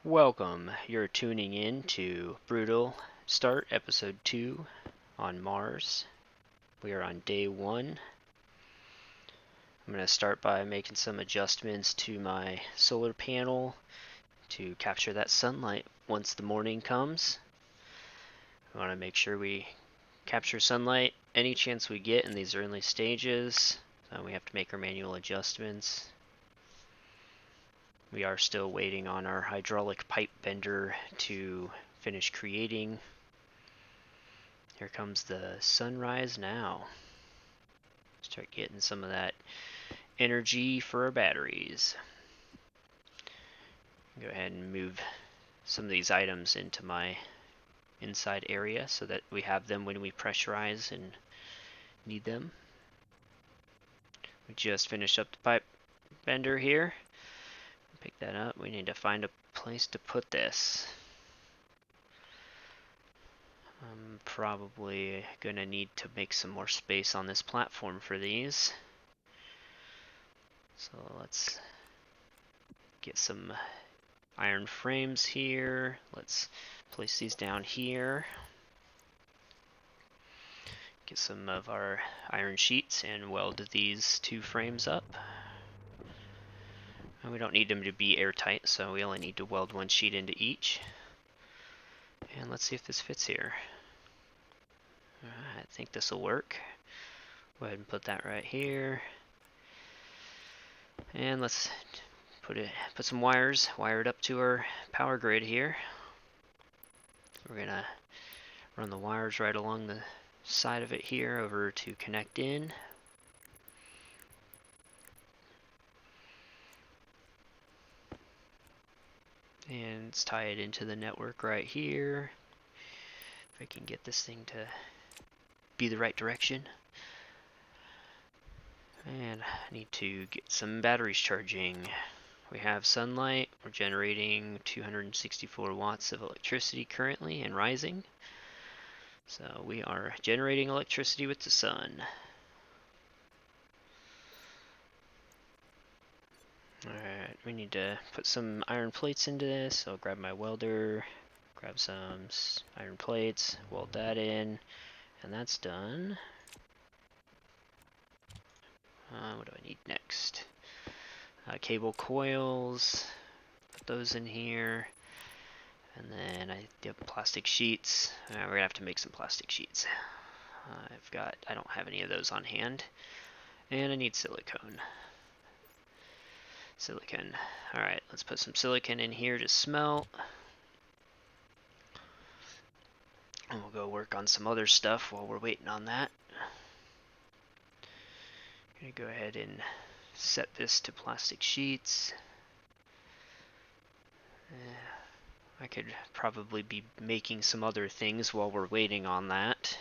Welcome. You're tuning in to Brutal Start Episode 2 on Mars. We are on day 1. I'm going to start by making some adjustments to my solar panel to capture that sunlight once the morning comes. We want to make sure we capture sunlight any chance we get in these early stages. We have to make our manual adjustments. We are still waiting on our hydraulic pipe bender to finish creating. Here comes the sunrise now. Start getting some of that energy for our batteries. Go ahead and move some of these items into my inside area so that we have them when we pressurize and need them. We just finished up the pipe bender here. Pick that up. We need to find a place to put this. I'm probably going to need to make some more space on this platform for these. So let's get some iron frames here. Let's place these down here. Get some of our iron sheets and weld these 2 frames up. And we don't need them to be airtight, so we only need to weld 1 sheet into each. And let's see if this fits here. I think this will work. Go ahead and put that right here. And let's put some wires, wire it up to our power grid here. We're gonna run the wires right along the side of it here over to connect in. And let's tie it into the network right here. If I can get this thing to be the right direction. And I need to get some batteries charging. We have sunlight. We're generating 264 watts of electricity currently and rising. So we are generating electricity with the sun. Alright, we need to put some iron plates into this. So I'll grab my welder, grab some iron plates, weld that in, and that's done. What do I need next? Cable coils, put those in here. And then I have plastic sheets. We're gonna have to make some plastic sheets. I don't have any of those on hand. And I need silicone. Alright, let's put some silicone in here to smelt. And we'll go work on some other stuff while we're waiting on that. I'm gonna go ahead and set this to plastic sheets. I could probably be making some other things while we're waiting on that.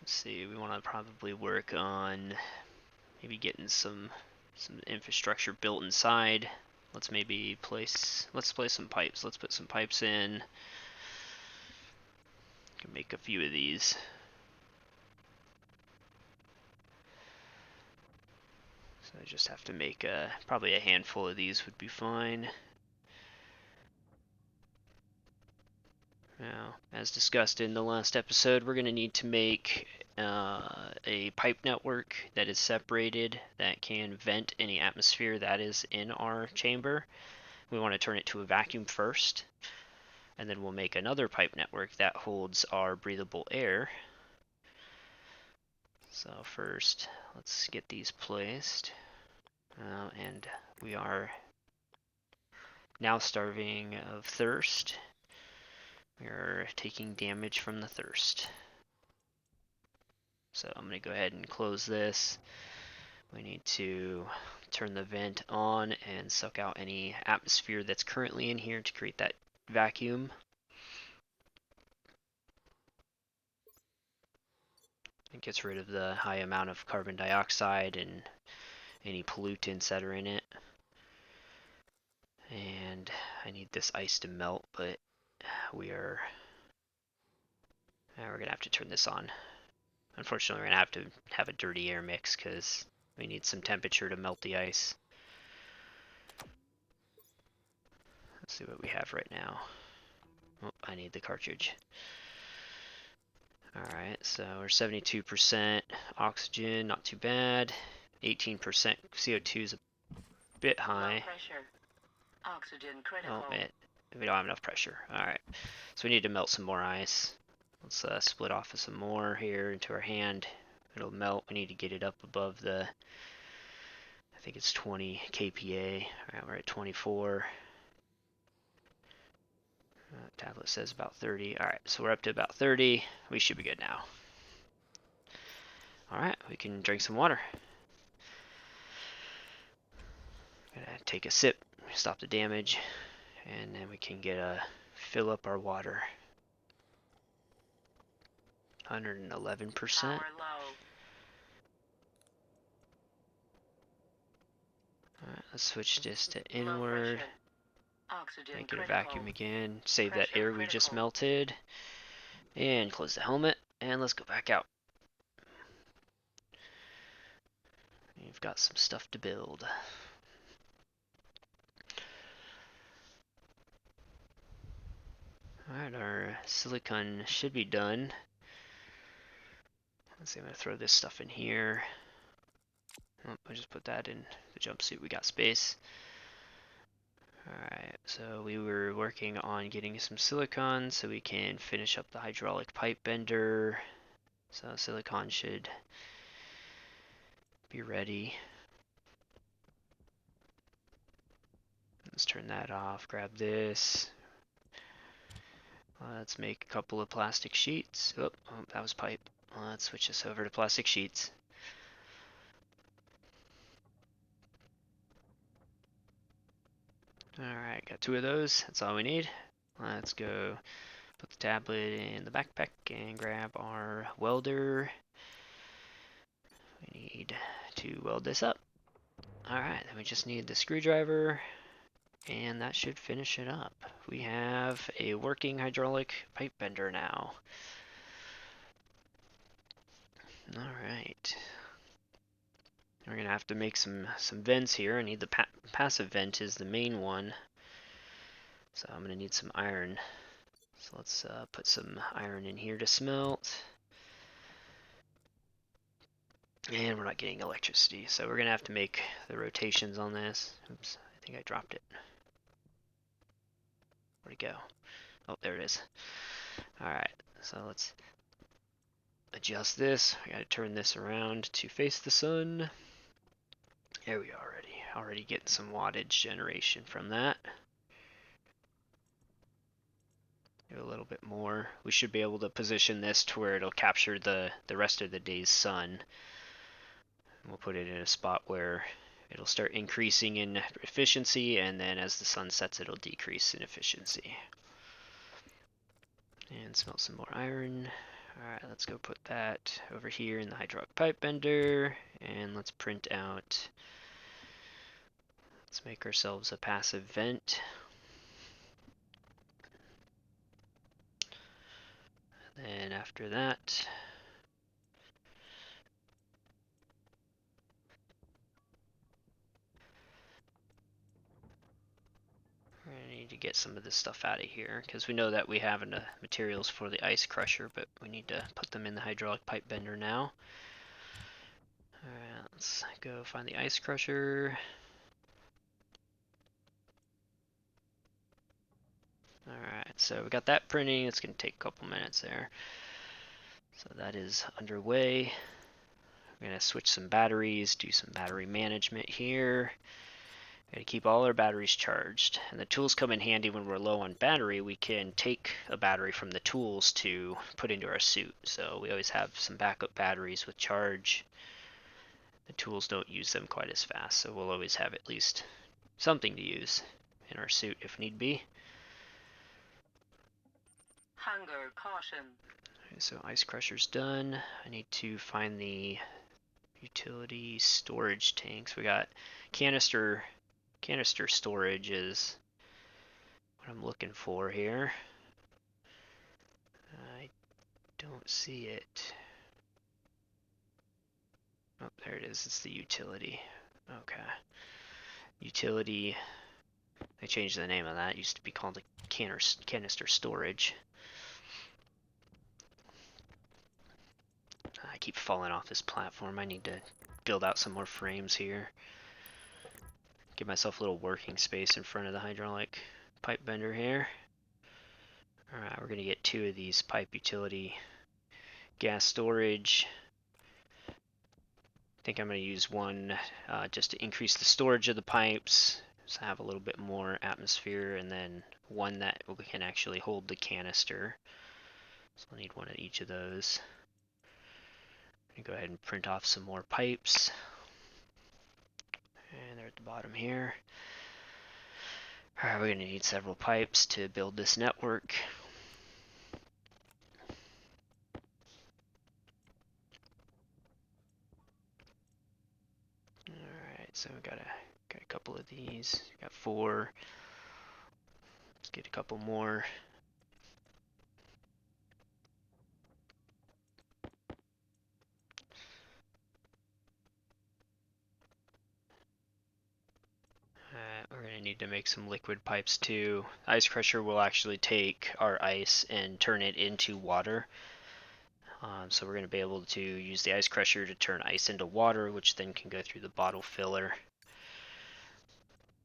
Let's see, we want to probably work on maybe getting some infrastructure built inside. Let's place some pipes. Let's put some pipes in. Can make a few of these. So I just have to make probably a handful of these would be fine. Now, as discussed in the last episode, we're going to need to make a pipe network that is separated, that can vent any atmosphere that is in our chamber. We want to turn it to a vacuum first, and then we'll make another pipe network that holds our breathable air. So first, let's get these placed. And we are now starving of thirst. We are taking damage from the thirst. So I'm going to go ahead and close this. We need to turn the vent on and suck out any atmosphere that's currently in here to create that vacuum. It gets rid of the high amount of carbon dioxide and any pollutants that are in it. And I need this ice to melt, but we're gonna have to turn this on. Unfortunately, we're gonna have to have a dirty air mix because we need some temperature to melt the ice. Let's see what we have right now. Oh, I need the cartridge. Alright, so we're 72% oxygen, not too bad. 18% CO2 is a bit high. Low pressure. Oxygen critical. Oh man, we don't have enough pressure. Alright, so we need to melt some more ice. Let's split off of some more here into our hand. It'll melt. We need to get it up above the, I think it's 20 kPa. Alright, we're at 24. Tablet says about 30. Alright, so we're up to about 30. We should be good now. Alright, we can drink some water. Gonna take a sip, stop the damage, and then we can fill up our water. 111%. Power low. Alright, let's switch this to inward. Oxygen Make it a critical. vacuum again. Save that Pressure air we just critical. melted. And close the helmet. And let's go back out. You've got some stuff to build. Alright, our silicone should be done. Let's see, I'm going to throw this stuff in here. Oh, I just put that in the jumpsuit. We got space. Alright, so we were working on getting some silicone so we can finish up the hydraulic pipe bender. So silicone should be ready. Let's turn that off, grab this. Let's make a couple of plastic sheets. Oh, that was pipe. Let's switch this over to plastic sheets. Alright, got 2 of those. That's all we need. Let's go put the tablet in the backpack and grab our welder. We need to weld this up. Alright, then we just need the screwdriver, and that should finish it up. We have a working hydraulic pipe bender now. Alright. We're going to have to make some vents here. I need the passive vent is the main one. So I'm going to need some iron. So let's put some iron in here to smelt. And we're not getting electricity, so we're going to have to make the rotations on this. Oops, I think I dropped it. Where'd it go? Oh, there it is. Alright, so let's adjust this. I got to turn this around to face the sun. There we are already getting some wattage generation from that. Do a little bit more. We should be able to position this to where it'll capture the rest of the day's sun. We'll put it in a spot where it'll start increasing in efficiency, and then as the sun sets, it'll decrease in efficiency. And smelt some more iron. Alright, let's go put that over here in the hydraulic pipe bender, and let's print out. Let's make ourselves a passive vent. And after that, I need to get some of this stuff out of here because we know that we have the materials for the ice crusher, but we need to put them in the hydraulic pipe bender now. Alright, let's go find the ice crusher. Alright, so we got that printing. It's going to take a couple minutes there. So that is underway. We're going to switch some batteries, do some battery management here. Got to keep all our batteries charged. And the tools come in handy when we're low on battery. We can take a battery from the tools to put into our suit. So we always have some backup batteries with charge. The tools don't use them quite as fast, so we'll always have at least something to use in our suit if need be. Hunger caution. Okay, so ice crusher's done. I need to find the utility storage tanks. We got canister storage is what I'm looking for here. I don't see it. Oh, there it is. It's the utility. Okay. Utility They changed the name of that. It used to be called a canister storage. I keep falling off this platform. I need to build out some more frames here. Give myself a little working space in front of the hydraulic pipe bender here. Alright, we're going to get 2 of these pipe utility gas storage. I think I'm going to use one just to increase the storage of the pipes, so I have a little bit more atmosphere, and then one that we can actually hold the canister. So I'll need one of each of those. I'm going to go ahead and print off some more pipes. And they're at the bottom here. Alright, we're going to need several pipes to build this network. Alright, so we got a couple of these. Got 4. Let's get a couple more. We're going to need to make some liquid pipes too. Ice crusher will actually take our ice and turn it into water. So we're going to be able to use the ice crusher to turn ice into water, which then can go through the bottle filler.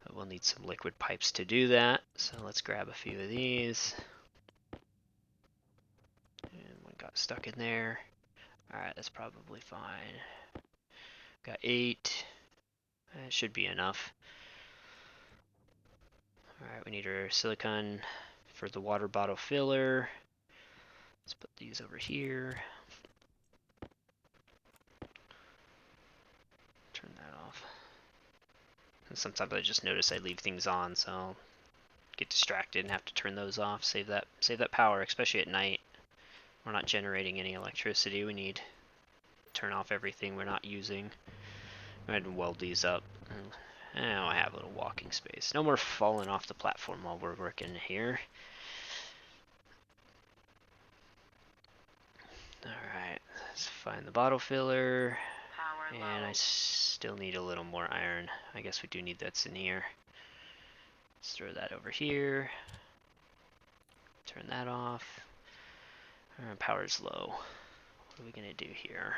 But we'll need some liquid pipes to do that. So let's grab a few of these. And one got stuck in there. Alright, that's probably fine. Got 8. That should be enough. Alright, we need our silicone for the water bottle filler. Let's put these over here. Turn that off. And sometimes I just notice I leave things on, so I'll get distracted and have to turn those off. Save that power, especially at night. We're not generating any electricity. We need to turn off everything we're not using. Go ahead and weld these up. Now I have a little walking space. No more falling off the platform while we're working here. Alright, let's find the bottle filler. And I still need a little more iron. I guess we do need that's in here. Let's throw that over here. Turn that off. Power's low. What are we gonna do here?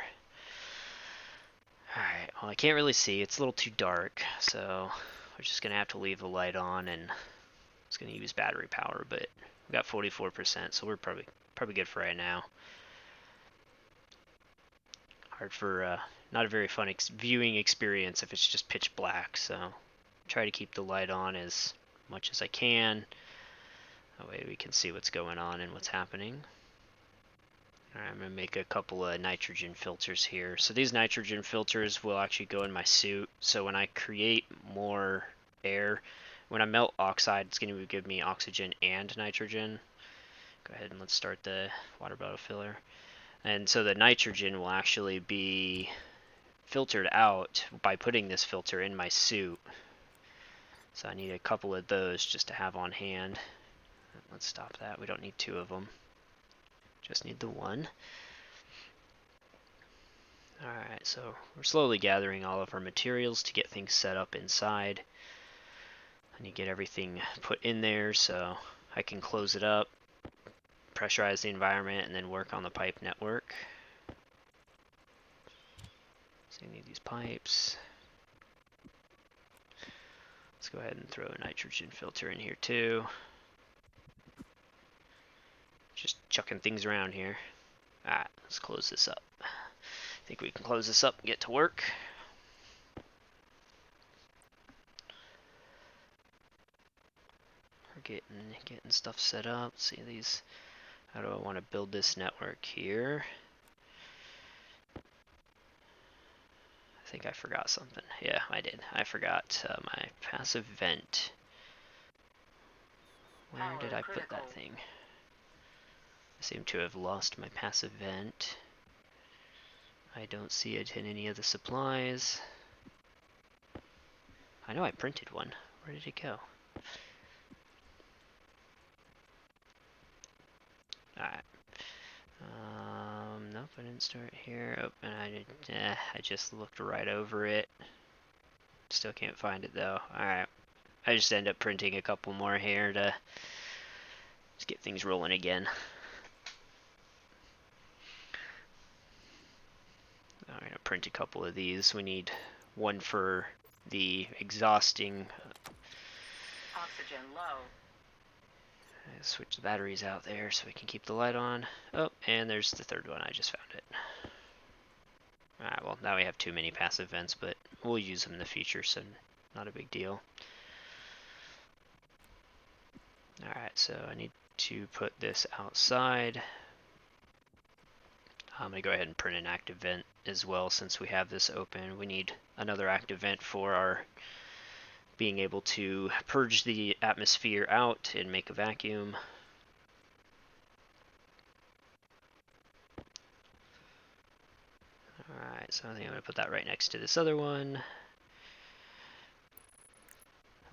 Alright, well I can't really see. It's a little too dark, so we're just gonna have to leave the light on, and it's gonna use battery power, but we got 44%, so we're probably good for right now. Hard for not a very fun viewing experience if it's just pitch black, so try to keep the light on as much as I can. That way we can see what's going on and what's happening. Alright, I'm going to make a couple of nitrogen filters here. So these nitrogen filters will actually go in my suit. So when I create more air, when I melt oxide, it's going to give me oxygen and nitrogen. Go ahead and let's start the water bottle filler. And so the nitrogen will actually be filtered out by putting this filter in my suit. So I need a couple of those just to have on hand. Let's stop that. We don't need 2 of them. Just need the 1. Alright, so we're slowly gathering all of our materials to get things set up inside. I need to get everything put in there so I can close it up, pressurize the environment, and then work on the pipe network. So you need these pipes. Let's go ahead and throw a nitrogen filter in here too. Just chucking things around here. Alright, let's close this up. I think we can close this up and get to work. We're getting stuff set up. Let's see these. How do I want to build this network here? I think I forgot something. Yeah, I did. I forgot my passive vent. Where did I put that thing? I seem to have lost my passive vent. I don't see it in any of the supplies. I know I printed one. Where did it go? Alright. Nope, I didn't start here. Oh, and I just looked right over it. Still can't find it though. Alright. I just end up printing a couple more here to just get things rolling again. I'm going to print a couple of these. We need one for the exhausting. Oxygen low. Switch the batteries out there so we can keep the light on. Oh, and there's the third one. I just found it. Alright, well, now we have too many passive vents, but we'll use them in the future, so not a big deal. Alright, so I need to put this outside. I'm going to go ahead and print an active vent as well since we have this open. We need another active vent for our being able to purge the atmosphere out and make a vacuum. Alright, so I think I'm going to put that right next to this other one.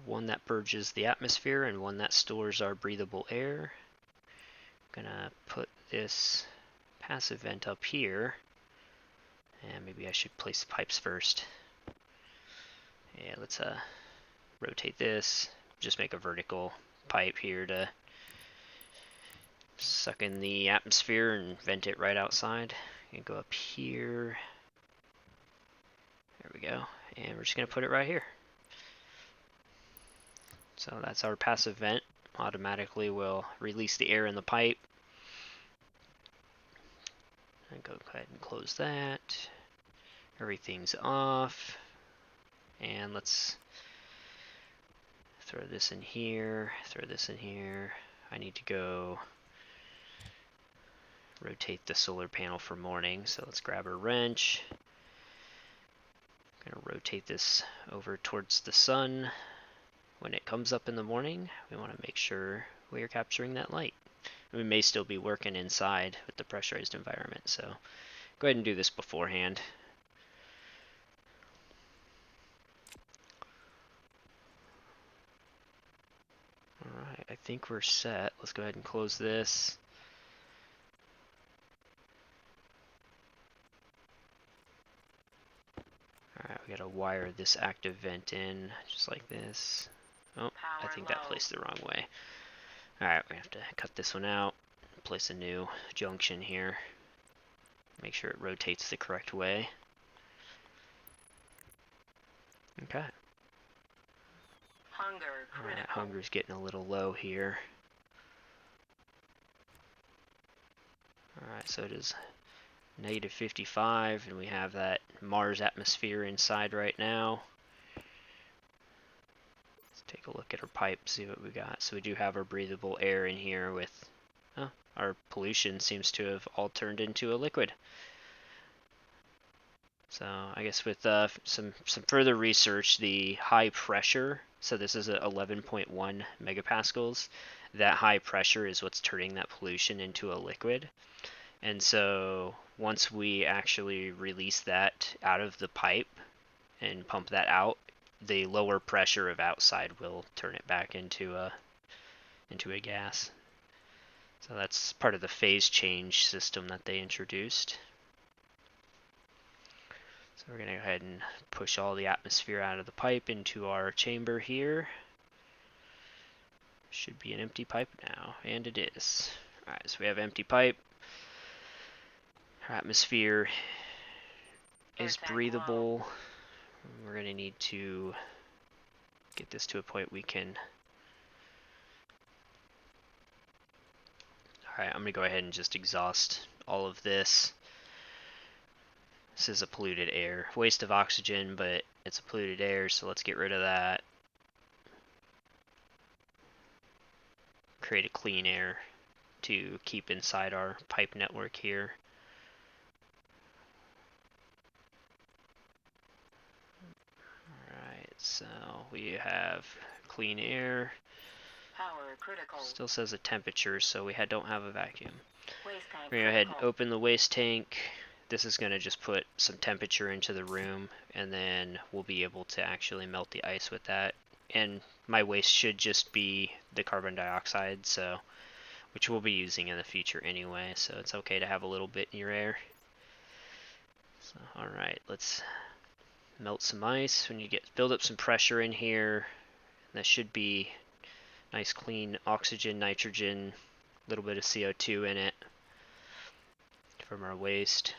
One that purges the atmosphere and one that stores our breathable air. I'm going to put this passive vent up here. And maybe I should place the pipes first. Yeah, let's rotate this. Just make a vertical pipe here to suck in the atmosphere and vent it right outside. And go up here. There we go. And we're just going to put it right here. So that's our passive vent. Automatically will release the air in the pipe. And go ahead and close that. Everything's off. And let's throw this in here, throw this in here. I need to go rotate the solar panel for morning, so let's grab a wrench. I'm gonna rotate this over towards the sun. When it comes up in the morning, we want to make sure we are capturing that light. We may still be working inside with the pressurized environment, so go ahead and do this beforehand. Alright, I think we're set. Let's go ahead and close this. Alright, we gotta wire this active vent in, just like this. Oh, I think that placed the wrong way. Alright, we have to cut this one out, place a new junction here. Make sure it rotates the correct way. Okay. Hunger critical. Alright, hunger's getting a little low here. Alright, so it is negative 55, and we have that Mars atmosphere inside right now. Let's take a look at our pipe, see what we got. So we do have our breathable air in here with, oh, our pollution seems to have all turned into a liquid. So I guess with some further research, the high pressure, so this is at 11.1 megapascals, that high pressure is what's turning that pollution into a liquid. And so once we actually release that out of the pipe and pump that out, the lower pressure of outside will turn it back into a gas. So that's part of the phase change system that they introduced. So we're going to go ahead and push all the atmosphere out of the pipe into our chamber here. Should be an empty pipe now, and it is. Alright, so we have empty pipe. Our atmosphere is breathable. We're going to need to get this to a point we can... Alright, I'm going to go ahead and just exhaust all of this. This is a polluted air. Waste of oxygen, but it's a polluted air, so let's get rid of that. Create a clean air to keep inside our pipe network here. Alright, so we have clean air. Power critical. Still says a temperature, so we don't have a vacuum. Waste tank We're going to go ahead and critical. open the waste tank. This is going to just put some temperature into the room, and then we'll be able to actually melt the ice with that. And my waste should just be the carbon dioxide, so which we'll be using in the future anyway, so it's okay to have a little bit in your air. So, alright, let's melt some ice. When you build up some pressure in here, That should be nice clean oxygen, nitrogen, a little bit of CO2 in it from our waste.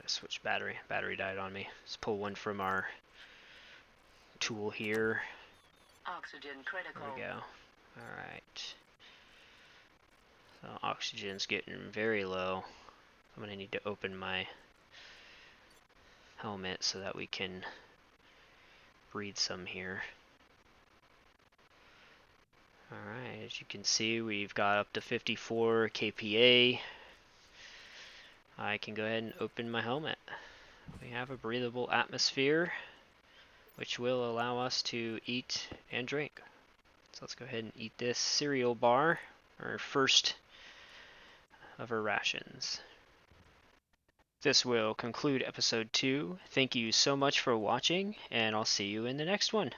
Switch battery. Battery died on me. Let's pull one from our tool here. Oxygen critical. There we go. Alright. So oxygen's getting very low. I'm going to need to open my helmet so that we can breathe some here. Alright, as you can see, we've got up to 54 kPa. I can go ahead and open my helmet. We have a breathable atmosphere, which will allow us to eat and drink. So let's go ahead and eat this cereal bar, our first of our rations. This will conclude episode 2. Thank you so much for watching, and I'll see you in the next one.